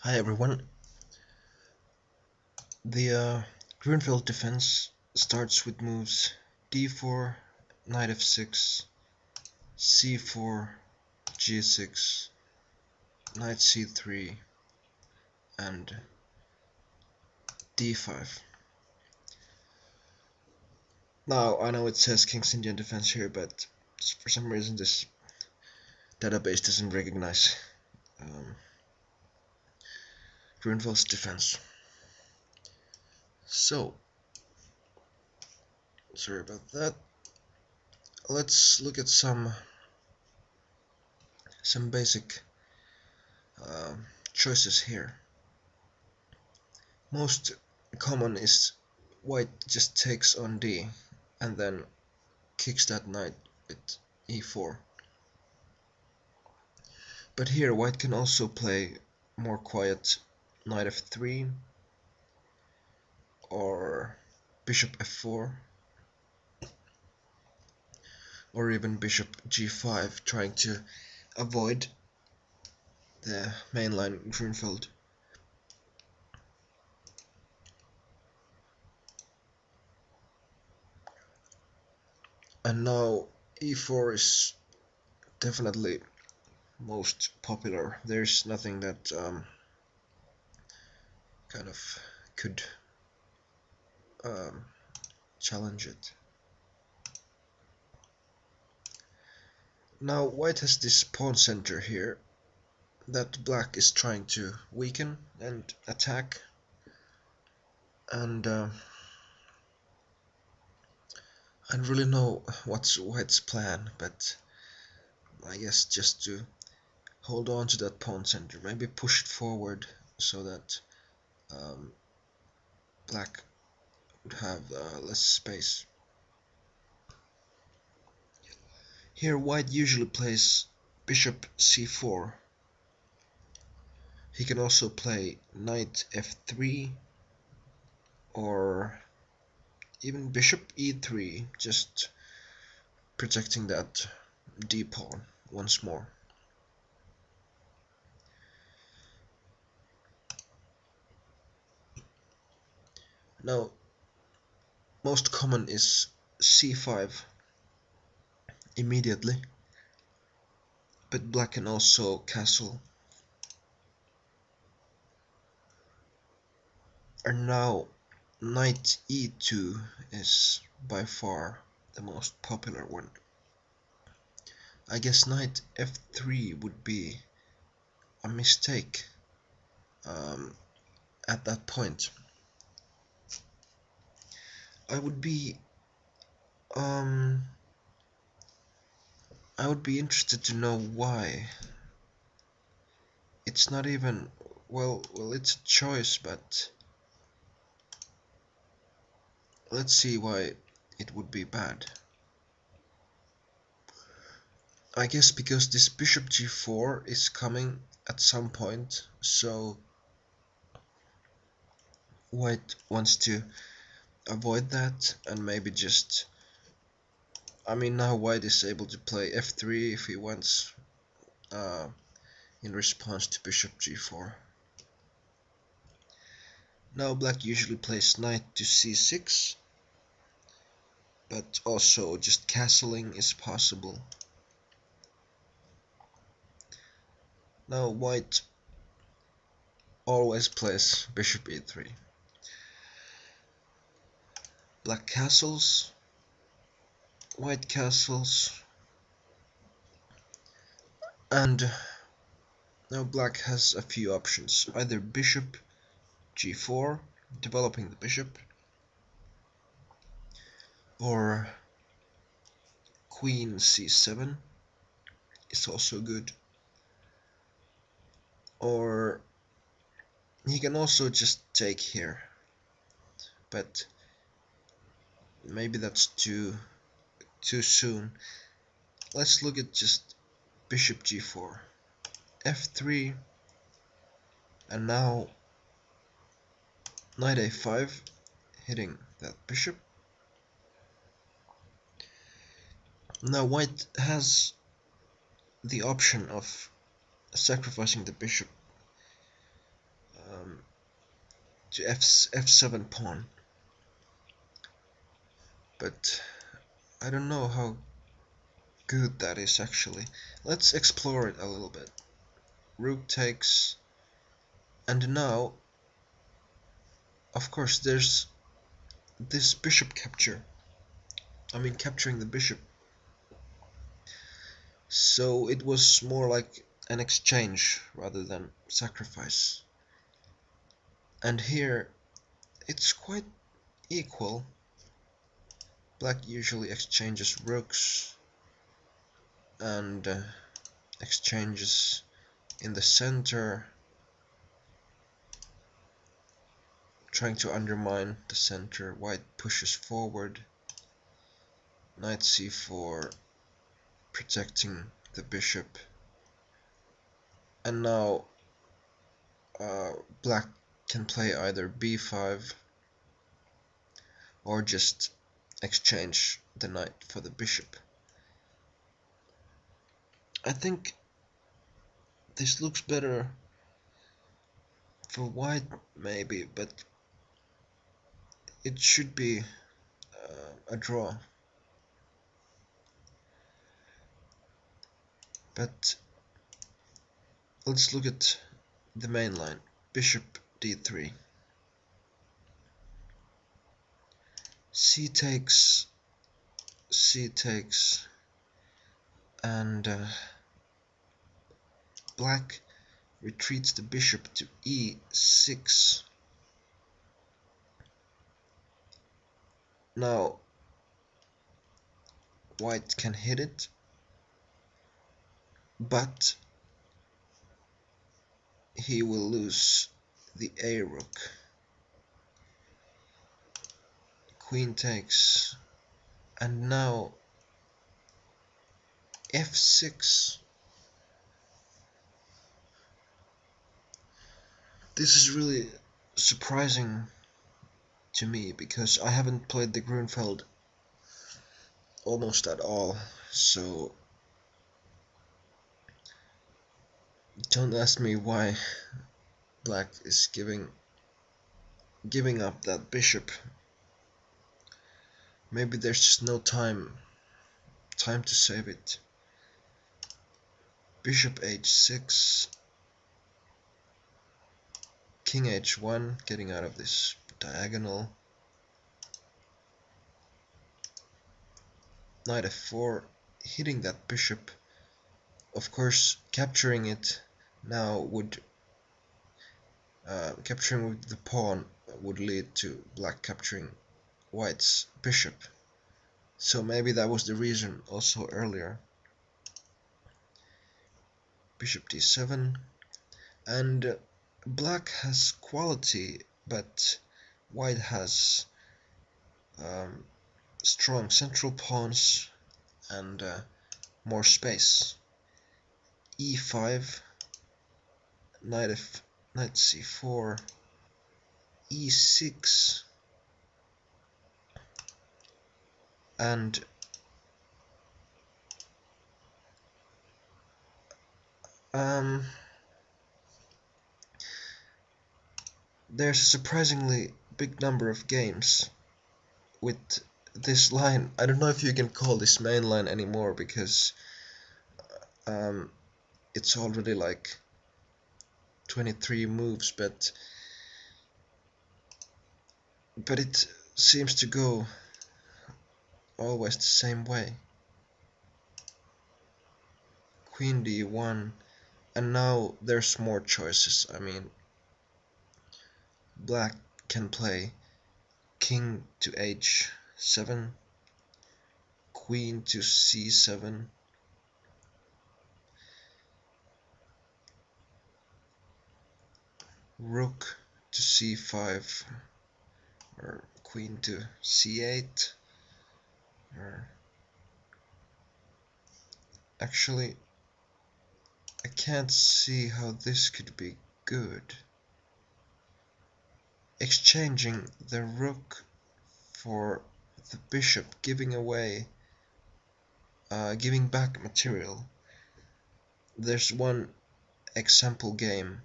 Hi everyone. The Gruenfeld defense starts with moves d4, knight f6, c4, g6, knight c3, and d5. Now I know it says King's Indian defense here, but for some reason this database doesn't recognize Gruenfeld's defense. So, sorry about that. Let's look at some basic choices here. Most common is white just takes on d and then kicks that knight with e4. But here white can also play more quiet knight f3 or bishop f4 or even bishop g5, trying to avoid the mainline Gruenfeld. And now e4 is definitely most popular. There's nothing that kind of could challenge it. Now white has this pawn center here that black is trying to weaken and attack, and I don't really know what's white's plan, but I guess just to hold on to that pawn center, maybe push it forward so that black would have less space. Here white usually plays bishop c4. He can also play knight f3 or even bishop e3, just protecting that d pawn once more. Now most common is c5 immediately, but black can also castle. And now knight e2 is by far the most popular one. I guess knight f3 would be a mistake at that point. I would be interested to know why. It's not even well, it's a choice, but let's see why it would be bad. I guess because this bishop g4 is coming at some point, so white wants to avoid that and maybe just, I mean, now white is able to play f3 if he wants, in response to bishop g4. Now black usually plays knight to c6, but also just castling is possible. Now white always plays bishop e3. Black castles, white castles, and now black has a few options. Either bishop g4, developing the bishop, or queen c7 is also good. Or he can also just take here, but maybe that's too soon. Let's look at just bishop g4, f3, and now knight a5, hitting that bishop. Now white has the option of sacrificing the bishop to f7 pawn, but I don't know how good that is actually. Let's explore it a little bit. Rook takes, and now of course there's this bishop capture. I mean capturing the bishop. So it was more like an exchange rather than sacrifice. And here it's quite equal. Black usually exchanges rooks and exchanges in the center, trying to undermine the center. White pushes forward, knight c4, protecting the bishop, and now black can play either b5 or just exchange the knight for the bishop. I think this looks better for white maybe, but it should be a draw. But let's look at the main line. Bishop d3, c takes, and black retreats the bishop to e6. Now white can hit it, but he will lose the a rook. Queen takes, and now f6. This is really surprising to me because I haven't played the Gruenfeld almost at all, so don't ask me why black is giving up that bishop. Maybe there's just no time to save it. Bishop h6, king h1, getting out of this diagonal. Knight f4, hitting that bishop. Of course, capturing it now would capturing with the pawn would lead to black capturing white's bishop. So maybe that was the reason also earlier. Bishop d7, and black has quality, but white has strong central pawns and more space. e5, knight c4, e6, and there's a surprisingly big number of games with this line. I don't know if you can call this main line anymore because it's already like 23 moves, but it seems to go always the same way. Queen d1, and now there's more choices. I mean, black can play king to h7, queen to c7, rook to c5, or queen to c8, or actually I can't see how this could be good. Exchanging the rook for the bishop, giving back material. There's one example game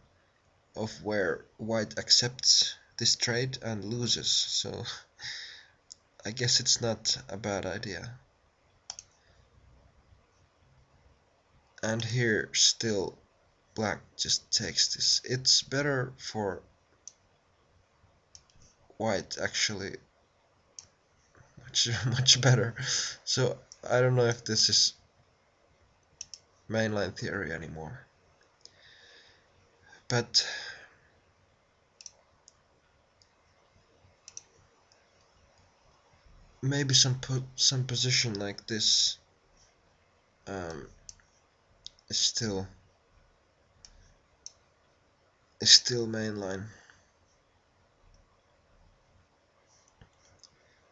of where white accepts this trade and loses, so I guess it's not a bad idea. And here still black just takes this. It's better for white actually, much better. So I don't know if this is mainline theory anymore, but maybe some position like this um, is still mainline,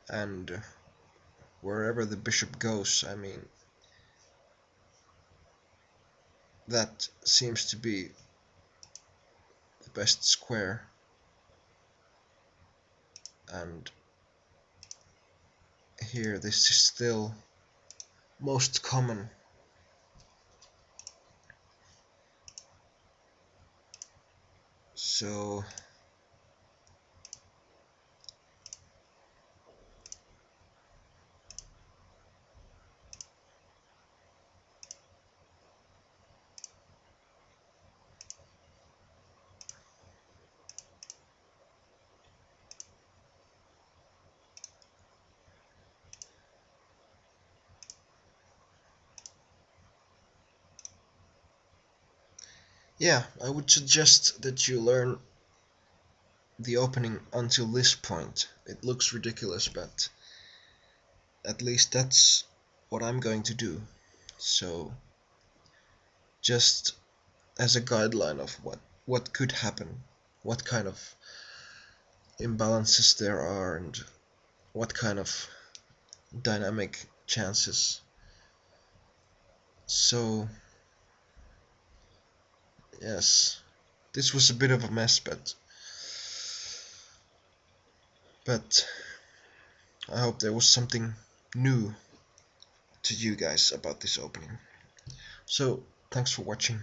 and wherever the bishop goes, I mean, that seems to be the best square, and here this is still most common. So yeah, I would suggest that you learn the opening until this point. It looks ridiculous, but at least that's what I'm going to do. So just as a guideline of what could happen, what kind of imbalances there are, and what kind of dynamic chances. So yes, this was a bit of a mess, but I hope there was something new to you guys about this opening. So thanks for watching.